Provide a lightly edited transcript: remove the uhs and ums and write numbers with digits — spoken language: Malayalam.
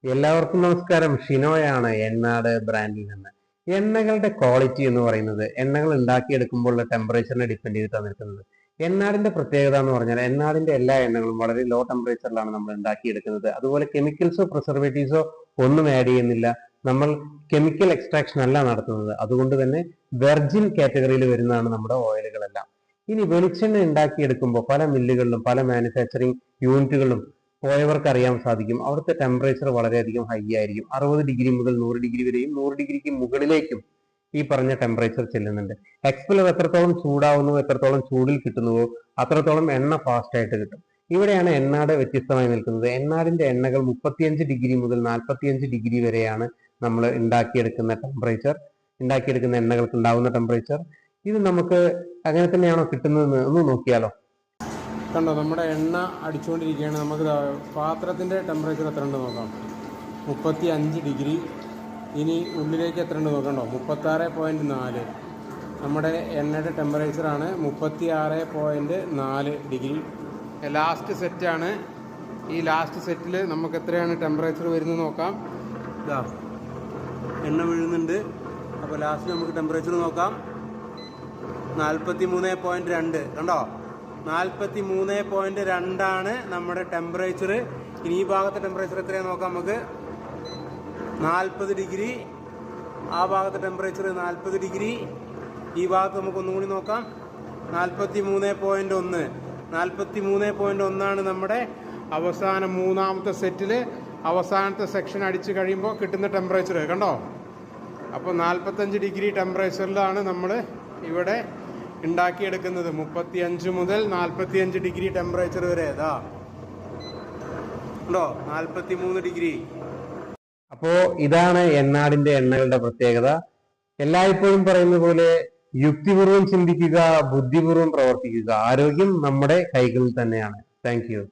എല്ലാവർക്കും നമസ്കാരം. ഷിനോയാണ് എണ്ണാട് ബ്രാൻഡിൽ നിന്ന്. എണ്ണകളുടെ ക്വാളിറ്റി എന്ന് പറയുന്നത് എണ്ണകൾ ഉണ്ടാക്കിയെടുക്കുമ്പോഴുള്ള ടെമ്പറേച്ചറിനെ ഡിപ്പെൻഡ് ചെയ്തിട്ടാണ് നിൽക്കുന്നത്. എണ്ണാടിന്റെ പ്രത്യേകത എന്ന് പറഞ്ഞാൽ എണ്ണാടിന്റെ എല്ലാ എണ്ണകളും വളരെ ലോ ടെമ്പറേച്ചറിലാണ് നമ്മൾ ഉണ്ടാക്കിയെടുക്കുന്നത്. അതുപോലെ കെമിക്കൽസോ പ്രിസർവേറ്റീവ്സോ ഒന്നും ആഡ് ചെയ്യുന്നില്ല. നമ്മൾ കെമിക്കൽ എക്സ്ട്രാക്ഷൻ അല്ല നടത്തുന്നത്. അതുകൊണ്ട് തന്നെ വെർജിൻ കാറ്റഗറിയിൽ വരുന്നതാണ് നമ്മുടെ ഓയിലുകളെല്ലാം. ഇനി വെളിച്ചെണ്ണ ഉണ്ടാക്കിയെടുക്കുമ്പോൾ പല മില്ലുകളിലും പല മാനുഫാക്ചറിങ് യൂണിറ്റുകളിലും പോയവർക്ക് അറിയാൻ സാധിക്കും, അവിടുത്തെ ടെമ്പറേച്ചർ വളരെയധികം ഹൈ ആയിരിക്കും. 60 ഡിഗ്രി മുതൽ 100 ഡിഗ്രി വരെയും 100 ഡിഗ്രിക്ക് മുകളിലേക്കും ഈ പറഞ്ഞ ടെമ്പറേച്ചർ ചെല്ലുന്നുണ്ട്. എക്സ്പെല്ലർ എത്രത്തോളം ചൂടാവുന്നുവോ, എത്രത്തോളം ചൂടിൽ കിട്ടുന്നുവോ അത്രത്തോളം എണ്ണ ഫാസ്റ്റ് ആയിട്ട് കിട്ടും. ഇവിടെയാണ് എണ്ണാട് വ്യത്യസ്തമായി നിൽക്കുന്നത്. എണ്ണാടിന്റെ എണ്ണകൾ 35 ഡിഗ്രി മുതൽ 45 ഡിഗ്രി വരെയാണ് നമ്മൾ ഉണ്ടാക്കിയെടുക്കുന്ന ടെമ്പറേച്ചർ, ഉണ്ടാക്കിയെടുക്കുന്ന എണ്ണകൾക്ക് ഉണ്ടാവുന്ന ടെമ്പറേച്ചർ. ഇത് നമുക്ക് അങ്ങനെ തന്നെയാണോ കിട്ടുന്നതെന്ന് ഒന്ന് നോക്കിയാലോ. കണ്ടോ, നമ്മുടെ എണ്ണ അടിച്ചുകൊണ്ടിരിക്കുകയാണ്. നമുക്ക് പാത്രത്തിൻ്റെ ടെമ്പറേച്ചർ എത്ര ഉണ്ട് നോക്കാം. 35 ഡിഗ്രി. ഇനി ഉള്ളിലേക്ക് എത്ര ഉണ്ട് നോക്കണ്ടോ, 36.4. നമ്മുടെ എണ്ണയുടെ ടെമ്പറേച്ചറാണ് 36.4 ഡിഗ്രി. ലാസ്റ്റ് സെറ്റാണ്. ഈ ലാസ്റ്റ് സെറ്റിൽ നമുക്ക് എത്രയാണ് ടെമ്പറേച്ചർ വരുന്നത് നോക്കാം. ഇതാ എണ്ണ വീഴുന്നുണ്ട്. അപ്പോൾ ലാസ്റ്റ് നമുക്ക് ടെമ്പറേച്ചർ നോക്കാം. 43.2. കണ്ടോ, 43.2 നമ്മുടെ ടെമ്പറേച്ചർ. ഇനി ഈ ഭാഗത്തെ ടെമ്പറേച്ചർ എത്രയാണ് നോക്കാം നമുക്ക്. 40 ഡിഗ്രി. ആ ഭാഗത്തെ ടെമ്പറേച്ചർ 40 ഡിഗ്രി. ഈ ഭാഗത്ത് നമുക്ക് ഒന്നും കൂടി നോക്കാം. 43.1. 43.1 നമ്മുടെ അവസാനം മൂന്നാമത്തെ സെറ്റിൽ അവസാനത്തെ സെക്ഷൻ അടിച്ച് കഴിയുമ്പോൾ കിട്ടുന്ന ടെമ്പറേച്ചർ കണ്ടോ. അപ്പോൾ 45 ഡിഗ്രി ടെമ്പറേച്ചറിലാണ് നമ്മൾ ഇവിടെ ഉണ്ടാക്കിയെടുക്കുന്നത്. 35 മുതൽ 45 ഡിഗ്രി ടെമ്പറേച്ചർ വരെ. ഇതാ ഉണ്ടോ, 43 ഡിഗ്രി. അപ്പോ ഇതാണ് എണ്ണാടിന്റെ എണ്ണകളുടെ പ്രത്യേകത. എല്ലായ്പ്പോഴും പറയുന്ന പോലെ യുക്തിപൂർവ്വം ചിന്തിക്കുക, ബുദ്ധിപൂർവ്വം പ്രവർത്തിക്കുക. ആരോഗ്യം നമ്മുടെ കൈകളിൽ തന്നെയാണ്. Thank you.